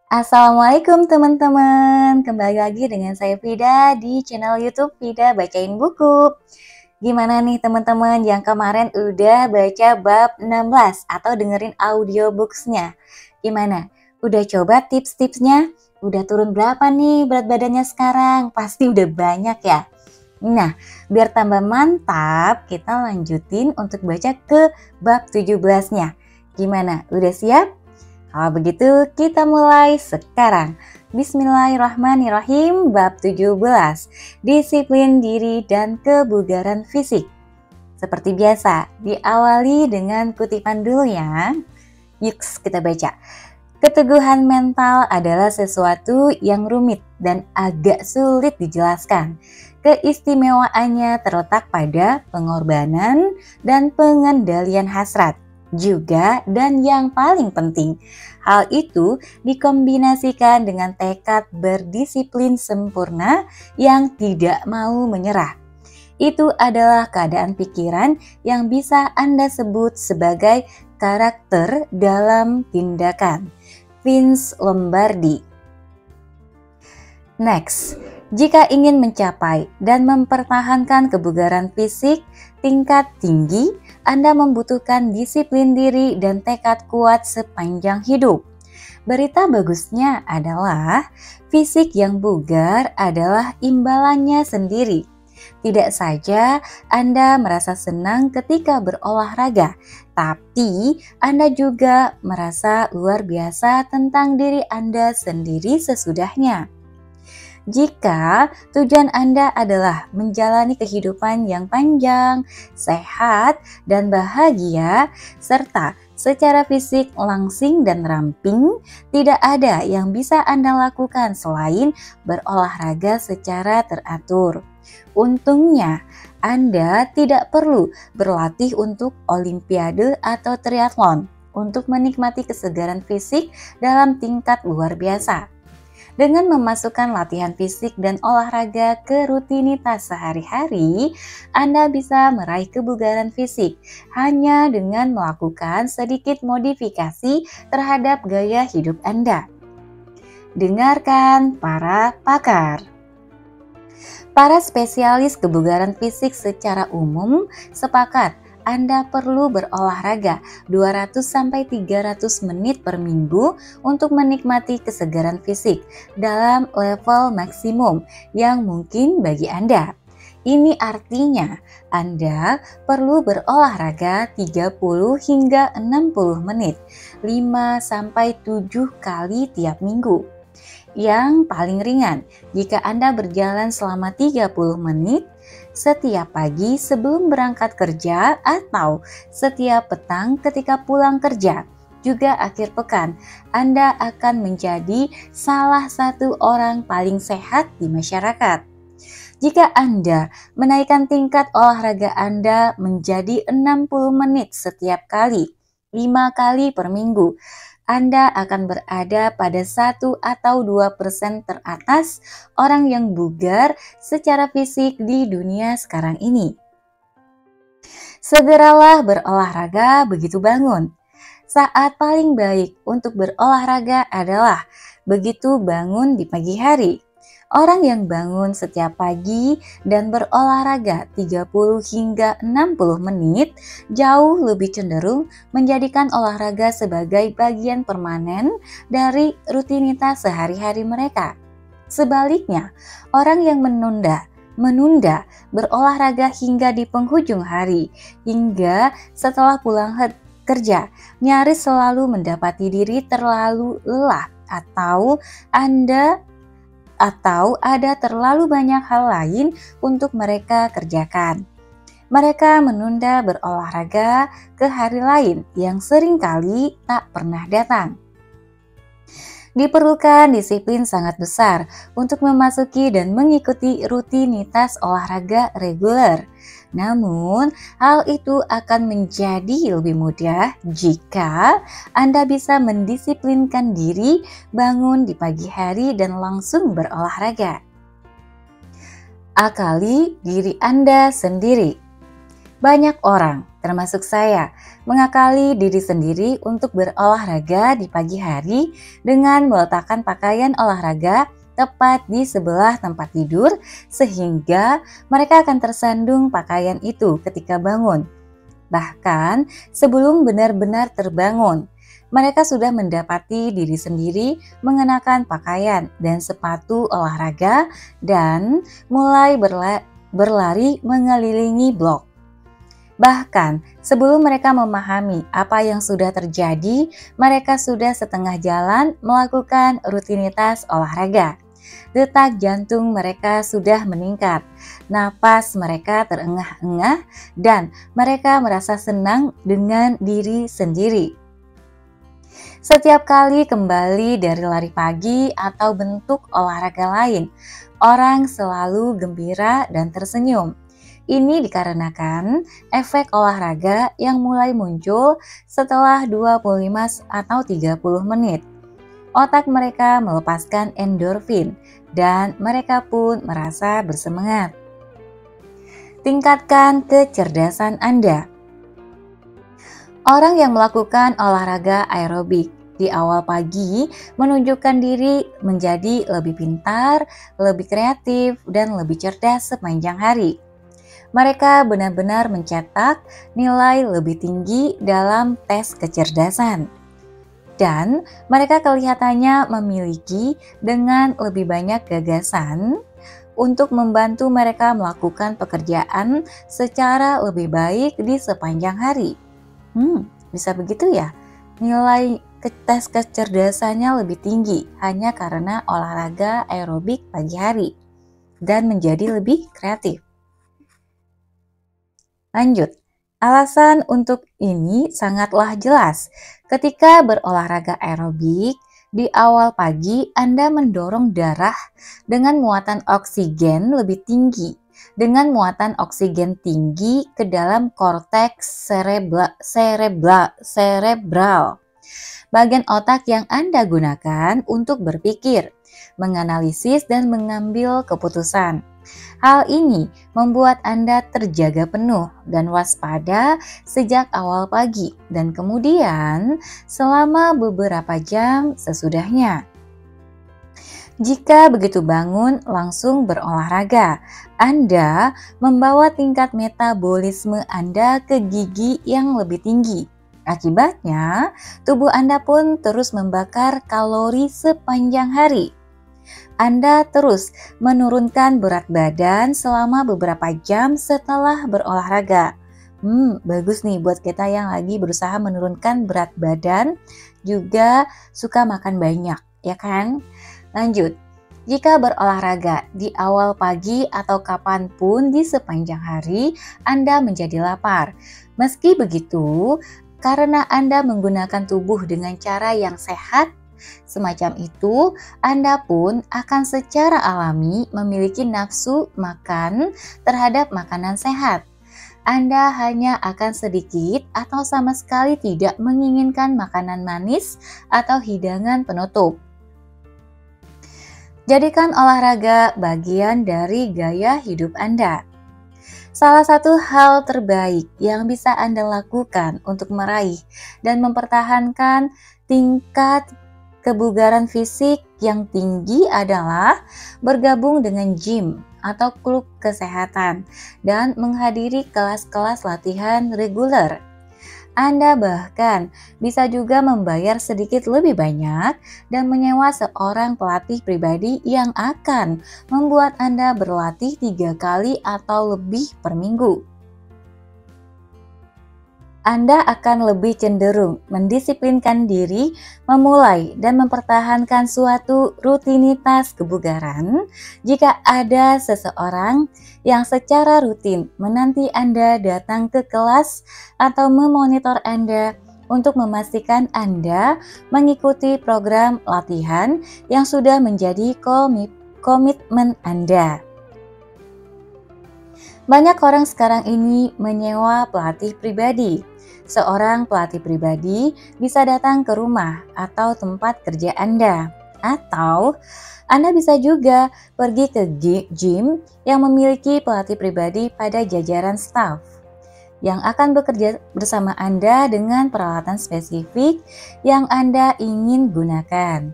Assalamualaikum teman-teman, kembali lagi dengan saya Frida di channel YouTube Frida Bacain Buku. Gimana nih teman-teman yang kemarin udah baca bab 16 atau dengerin audiobooks-nya? Gimana? Udah coba tips-tipsnya? Udah turun berapa nih berat badannya sekarang? Pasti udah banyak ya? Nah, biar tambah mantap, kita lanjutin untuk baca ke bab 17-nya. Gimana? Udah siap? Kalau begitu kita mulai sekarang. Bismillahirrahmanirrahim. Bab 17. Disiplin diri dan kebugaran fisik. Seperti biasa, diawali dengan kutipan dulu ya. Yuk kita baca. Keteguhan mental adalah sesuatu yang rumit dan agak sulit dijelaskan. Keistimewaannya terletak pada pengorbanan dan pengendalian hasrat. Juga dan yang paling penting, hal itu dikombinasikan dengan tekad berdisiplin sempurna yang tidak mau menyerah. Itu adalah keadaan pikiran yang bisa Anda sebut sebagai karakter dalam tindakan. Vince Lombardi. Next, jika ingin mencapai dan mempertahankan kebugaran fisik tingkat tinggi, Anda membutuhkan disiplin diri dan tekad kuat sepanjang hidup. Berita bagusnya adalah fisik yang bugar adalah imbalannya sendiri. Tidak saja Anda merasa senang ketika berolahraga, tapi Anda juga merasa luar biasa tentang diri Anda sendiri sesudahnya. Jika tujuan Anda adalah menjalani kehidupan yang panjang, sehat, dan bahagia, serta secara fisik langsing dan ramping, tidak ada yang bisa Anda lakukan selain berolahraga secara teratur. Untungnya, Anda tidak perlu berlatih untuk olimpiade atau triathlon untuk menikmati kesegaran fisik dalam tingkat luar biasa. Dengan memasukkan latihan fisik dan olahraga ke rutinitas sehari-hari, Anda bisa meraih kebugaran fisik hanya dengan melakukan sedikit modifikasi terhadap gaya hidup Anda. Dengarkan para pakar. Para spesialis kebugaran fisik secara umum sepakat Anda perlu berolahraga 200-300 menit per minggu untuk menikmati kesegaran fisik dalam level maksimum yang mungkin bagi Anda. Ini artinya Anda perlu berolahraga 30 hingga 60 menit, 5-7 kali tiap minggu. Yang paling ringan, jika Anda berjalan selama 30 menit setiap pagi sebelum berangkat kerja atau setiap petang ketika pulang kerja, juga akhir pekan, Anda akan menjadi salah satu orang paling sehat di masyarakat. Jika Anda menaikkan tingkat olahraga Anda menjadi 60 menit setiap kali, 5 kali per minggu, Anda akan berada pada 1 atau 2% teratas orang yang bugar secara fisik di dunia sekarang ini. Segeralah berolahraga begitu bangun. Saat paling baik untuk berolahraga adalah begitu bangun di pagi hari. Orang yang bangun setiap pagi dan berolahraga 30 hingga 60 menit jauh lebih cenderung menjadikan olahraga sebagai bagian permanen dari rutinitas sehari-hari mereka. Sebaliknya, orang yang menunda berolahraga hingga di penghujung hari hingga setelah pulang kerja nyaris selalu mendapati diri terlalu lelah atau ada terlalu banyak hal lain untuk mereka kerjakan. Mereka menunda berolahraga ke hari lain yang seringkali tak pernah datang. Diperlukan disiplin sangat besar untuk memasuki dan mengikuti rutinitas olahraga reguler. Namun, hal itu akan menjadi lebih mudah jika Anda bisa mendisiplinkan diri bangun di pagi hari dan langsung berolahraga. Akali diri Anda sendiri. Banyak orang termasuk saya, mengakali diri sendiri untuk berolahraga di pagi hari dengan meletakkan pakaian olahraga tepat di sebelah tempat tidur sehingga mereka akan tersandung pakaian itu ketika bangun. Bahkan sebelum benar-benar terbangun, mereka sudah mendapati diri sendiri mengenakan pakaian dan sepatu olahraga dan mulai berlari mengelilingi blok. Bahkan sebelum mereka memahami apa yang sudah terjadi, mereka sudah setengah jalan melakukan rutinitas olahraga. Detak jantung mereka sudah meningkat, napas mereka terengah-engah, dan mereka merasa senang dengan diri sendiri. Setiap kali kembali dari lari pagi atau bentuk olahraga lain, orang selalu gembira dan tersenyum. Ini dikarenakan efek olahraga yang mulai muncul setelah 25 atau 30 menit. Otak mereka melepaskan endorfin dan mereka pun merasa bersemangat. Tingkatkan kecerdasan Anda. Orang yang melakukan olahraga aerobik di awal pagi menunjukkan diri menjadi lebih pintar, lebih kreatif, dan lebih cerdas sepanjang hari. Mereka benar-benar mencetak nilai lebih tinggi dalam tes kecerdasan. Dan mereka kelihatannya memiliki dengan lebih banyak gagasan untuk membantu mereka melakukan pekerjaan secara lebih baik di sepanjang hari. Bisa begitu ya? Nilai tes kecerdasannya lebih tinggi hanya karena olahraga aerobik pagi hari dan menjadi lebih kreatif. Lanjut, alasan untuk ini sangatlah jelas. Ketika berolahraga aerobik, di awal pagi Anda mendorong darah dengan muatan oksigen lebih tinggi, dengan muatan oksigen tinggi ke dalam korteks cerebral, bagian otak yang Anda gunakan untuk berpikir, menganalisis, dan mengambil keputusan. Hal ini membuat Anda terjaga penuh dan waspada sejak awal pagi dan kemudian selama beberapa jam sesudahnya. Jika begitu bangun langsung berolahraga, Anda membawa tingkat metabolisme Anda ke gigi yang lebih tinggi. Akibatnya, tubuh Anda pun terus membakar kalori sepanjang hari. Anda terus menurunkan berat badan selama beberapa jam setelah berolahraga. Bagus nih buat kita yang lagi berusaha menurunkan berat badan, juga suka makan banyak, ya kan? Lanjut, jika berolahraga di awal pagi atau kapanpun di sepanjang hari, Anda menjadi lapar. Meski begitu, karena Anda menggunakan tubuh dengan cara yang sehat, semacam itu, Anda pun akan secara alami memiliki nafsu makan terhadap makanan sehat. Anda hanya akan sedikit atau sama sekali tidak menginginkan makanan manis atau hidangan penutup. Jadikan olahraga bagian dari gaya hidup Anda. Salah satu hal terbaik yang bisa Anda lakukan untuk meraih dan mempertahankan tingkat kebugaran fisik yang tinggi adalah bergabung dengan gym atau klub kesehatan dan menghadiri kelas-kelas latihan reguler. Anda bahkan bisa juga membayar sedikit lebih banyak dan menyewa seorang pelatih pribadi yang akan membuat Anda berlatih 3 kali atau lebih per minggu. Anda akan lebih cenderung mendisiplinkan diri, memulai dan mempertahankan suatu rutinitas kebugaran jika ada seseorang yang secara rutin menanti Anda datang ke kelas atau memonitor Anda untuk memastikan Anda mengikuti program latihan yang sudah menjadi komitmen Anda. Banyak orang sekarang ini menyewa pelatih pribadi. Seorang pelatih pribadi bisa datang ke rumah atau tempat kerja Anda. Atau Anda bisa juga pergi ke gym yang memiliki pelatih pribadi pada jajaran staf. yang akan bekerja bersama Anda dengan peralatan spesifik yang Anda ingin gunakan.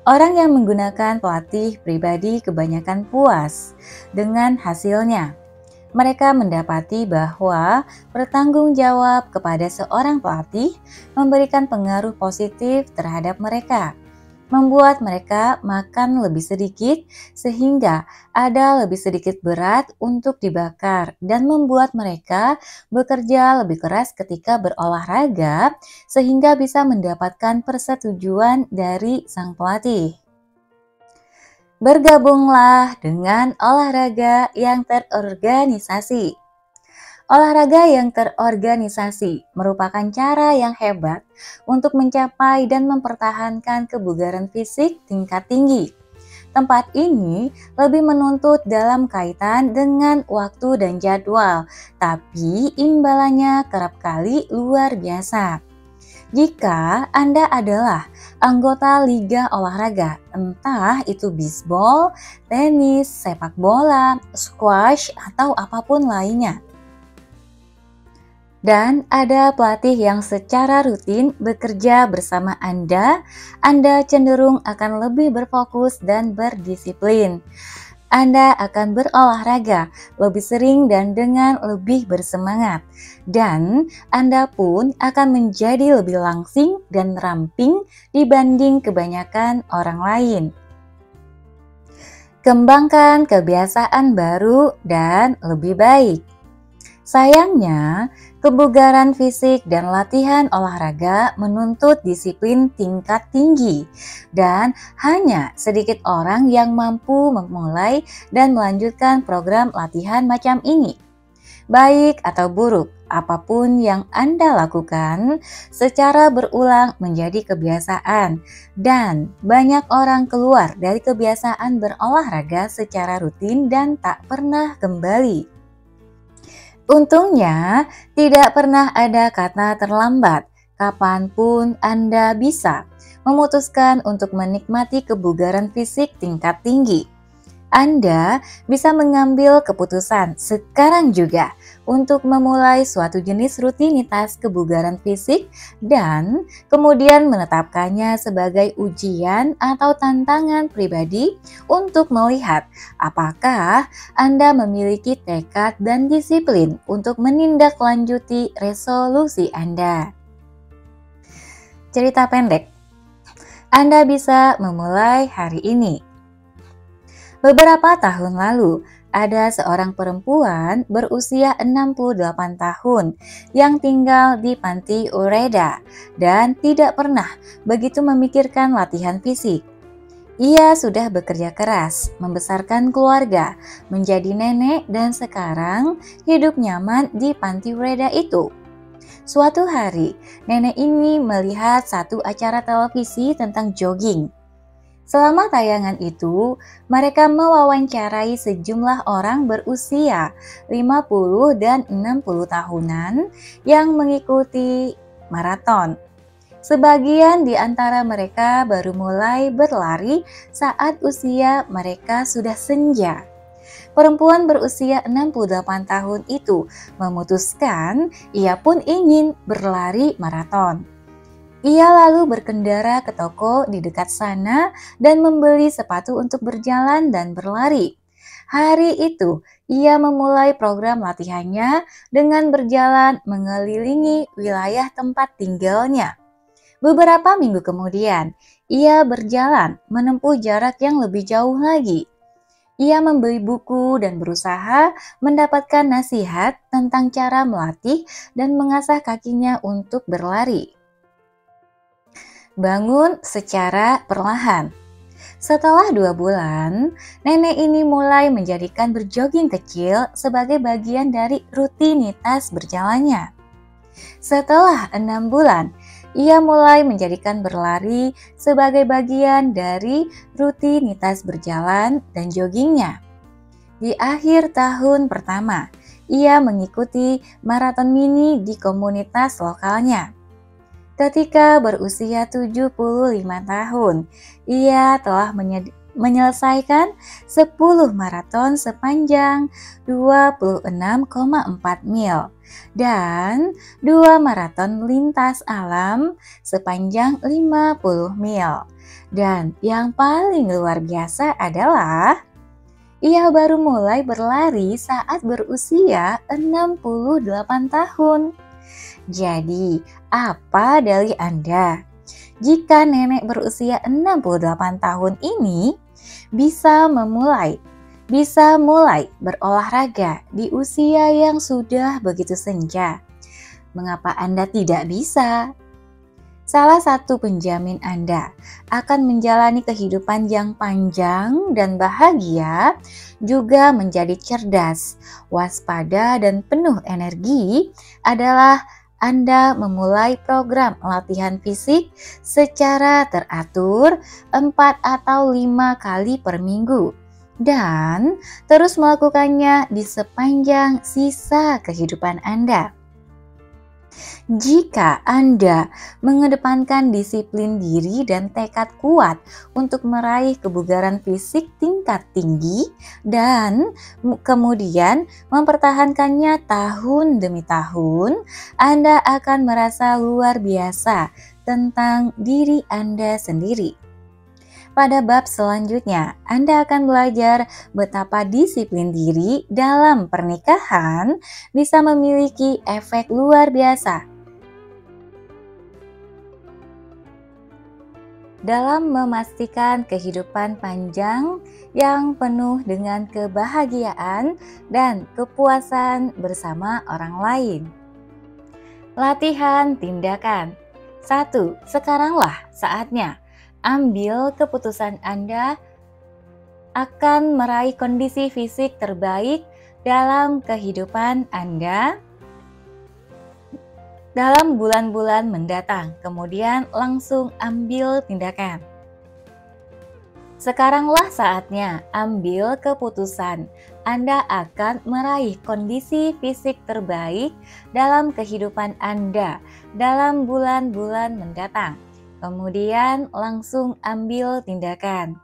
Orang yang menggunakan pelatih pribadi kebanyakan puas dengan hasilnya. Mereka mendapati bahwa bertanggung jawab kepada seorang pelatih memberikan pengaruh positif terhadap mereka, membuat mereka makan lebih sedikit sehingga ada lebih sedikit berat untuk dibakar dan membuat mereka bekerja lebih keras ketika berolahraga sehingga bisa mendapatkan persetujuan dari sang pelatih. Bergabunglah dengan olahraga yang terorganisasi. Olahraga yang terorganisasi merupakan cara yang hebat untuk mencapai dan mempertahankan kebugaran fisik tingkat tinggi. Tempat ini lebih menuntut dalam kaitan dengan waktu dan jadwal, tapi imbalannya kerap kali luar biasa. Jika Anda adalah anggota liga olahraga, entah itu bisbol, tenis, sepak bola, squash, atau apapun lainnya, dan ada pelatih yang secara rutin bekerja bersama Anda cenderung akan lebih berfokus dan berdisiplin. Anda akan berolahraga lebih sering dan dengan lebih bersemangat, dan Anda pun akan menjadi lebih langsing dan ramping dibanding kebanyakan orang lain. Kembangkan kebiasaan baru dan lebih baik. Sayangnya, kebugaran fisik dan latihan olahraga menuntut disiplin tingkat tinggi, dan hanya sedikit orang yang mampu memulai dan melanjutkan program latihan macam ini. Baik atau buruk, apapun yang Anda lakukan secara berulang menjadi kebiasaan, dan banyak orang keluar dari kebiasaan berolahraga secara rutin dan tak pernah kembali. Untungnya, tidak pernah ada kata terlambat. Kapanpun Anda bisa memutuskan untuk menikmati kebugaran fisik tingkat tinggi. Anda bisa mengambil keputusan sekarang juga untuk memulai suatu jenis rutinitas kebugaran fisik dan kemudian menetapkannya sebagai ujian atau tantangan pribadi untuk melihat apakah Anda memiliki tekad dan disiplin untuk menindaklanjuti resolusi Anda. Cerita pendek, Anda bisa memulai hari ini. Beberapa tahun lalu, ada seorang perempuan berusia 68 tahun yang tinggal di Panti Ureda dan tidak pernah begitu memikirkan latihan fisik. Ia sudah bekerja keras, membesarkan keluarga, menjadi nenek dan sekarang hidup nyaman di Panti Ureda itu. Suatu hari, nenek ini melihat satu acara televisi tentang jogging. Selama tayangan itu, mereka mewawancarai sejumlah orang berusia 50 dan 60 tahunan yang mengikuti maraton. Sebagian di antara mereka baru mulai berlari saat usia mereka sudah senja. Perempuan berusia 68 tahun itu memutuskan ia pun ingin berlari maraton. Ia lalu berkendara ke toko di dekat sana dan membeli sepatu untuk berjalan dan berlari. Hari itu, ia memulai program latihannya dengan berjalan mengelilingi wilayah tempat tinggalnya. Beberapa minggu kemudian, ia berjalan menempuh jarak yang lebih jauh lagi. Ia membeli buku dan berusaha mendapatkan nasihat tentang cara melatih dan mengasah kakinya untuk berlari. Bangun secara perlahan. Setelah 2 bulan, nenek ini mulai menjadikan berjogging kecil sebagai bagian dari rutinitas berjalannya. Setelah 6 bulan, ia mulai menjadikan berlari sebagai bagian dari rutinitas berjalan dan joggingnya. Di akhir tahun pertama, ia mengikuti maraton mini di komunitas lokalnya. Ketika berusia 75 tahun, ia telah menyelesaikan 10 maraton sepanjang 26,4 mil dan 2 maraton lintas alam sepanjang 50 mil. Dan yang paling luar biasa adalah ia baru mulai berlari saat berusia 68 tahun. Jadi, apa dalih Anda? Jika nenek berusia 68 tahun ini bisa mulai berolahraga di usia yang sudah begitu senja, mengapa Anda tidak bisa? Salah satu penjamin Anda akan menjalani kehidupan yang panjang dan bahagia, juga menjadi cerdas, waspada, dan penuh energi adalah Anda memulai program latihan fisik secara teratur 4 atau 5 kali per minggu dan terus melakukannya di sepanjang sisa kehidupan Anda. Jika Anda mengedepankan disiplin diri dan tekad kuat untuk meraih kebugaran fisik tingkat tinggi dan kemudian mempertahankannya tahun demi tahun, Anda akan merasa luar biasa tentang diri Anda sendiri. Pada bab selanjutnya, Anda akan belajar betapa disiplin diri dalam pernikahan bisa memiliki efek luar biasa dalam memastikan kehidupan panjang yang penuh dengan kebahagiaan dan kepuasan bersama orang lain. Latihan tindakan. 1. Sekaranglah saatnya. Ambil keputusan Anda akan meraih kondisi fisik terbaik dalam kehidupan Anda dalam bulan-bulan mendatang. Kemudian langsung ambil tindakan. Sekaranglah saatnya ambil keputusan. Anda akan meraih kondisi fisik terbaik dalam kehidupan Anda dalam bulan-bulan mendatang. Kemudian langsung ambil tindakan.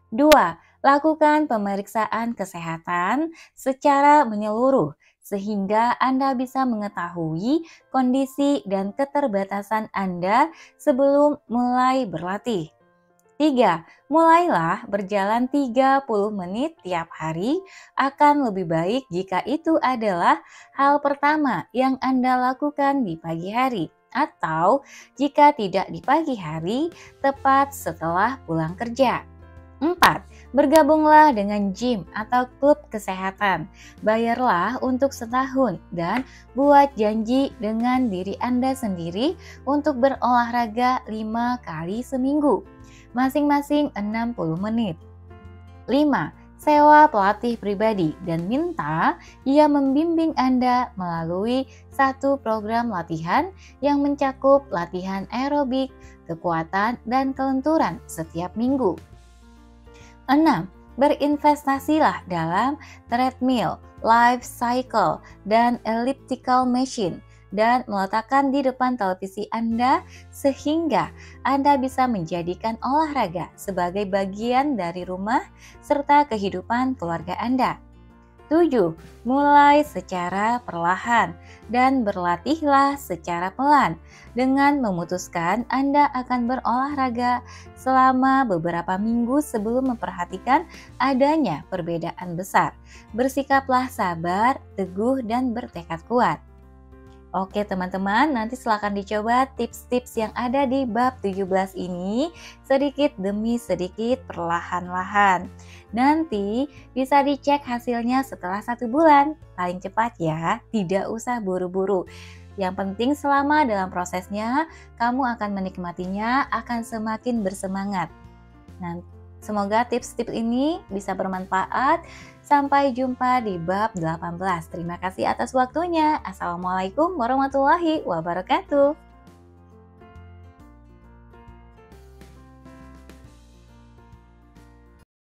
2. Lakukan pemeriksaan kesehatan secara menyeluruh sehingga Anda bisa mengetahui kondisi dan keterbatasan Anda sebelum mulai berlatih. 3. Mulailah berjalan 30 menit tiap hari. Akan lebih baik jika itu adalah hal pertama yang Anda lakukan di pagi hari. Atau jika tidak di pagi hari, tepat setelah pulang kerja. 4. Bergabunglah dengan gym atau klub kesehatan. Bayarlah untuk setahun dan buat janji dengan diri Anda sendiri untuk berolahraga 5 kali seminggu, masing-masing 60 menit. 5. Sewa pelatih pribadi dan minta ia membimbing Anda melalui satu program latihan yang mencakup latihan aerobik, kekuatan, dan kelenturan setiap minggu. 6. Berinvestasilah dalam treadmill, life cycle, dan elliptical machine dan meletakkan di depan televisi Anda sehingga Anda bisa menjadikan olahraga sebagai bagian dari rumah serta kehidupan keluarga Anda. 7. Mulai secara perlahan dan berlatihlah secara pelan. Dengan memutuskan Anda akan berolahraga selama beberapa minggu sebelum memperhatikan adanya perbedaan besar. Bersikaplah sabar, teguh, dan bertekad kuat. Oke teman-teman, nanti silakan dicoba tips-tips yang ada di bab 17 ini sedikit demi sedikit perlahan-lahan. Nanti bisa dicek hasilnya setelah 1 bulan, paling cepat ya, tidak usah buru-buru. Yang penting selama dalam prosesnya, kamu akan menikmatinya, akan semakin bersemangat. Nah, semoga tips-tips ini bisa bermanfaat. Sampai jumpa di bab 18. Terima kasih atas waktunya. Assalamualaikum warahmatullahi wabarakatuh.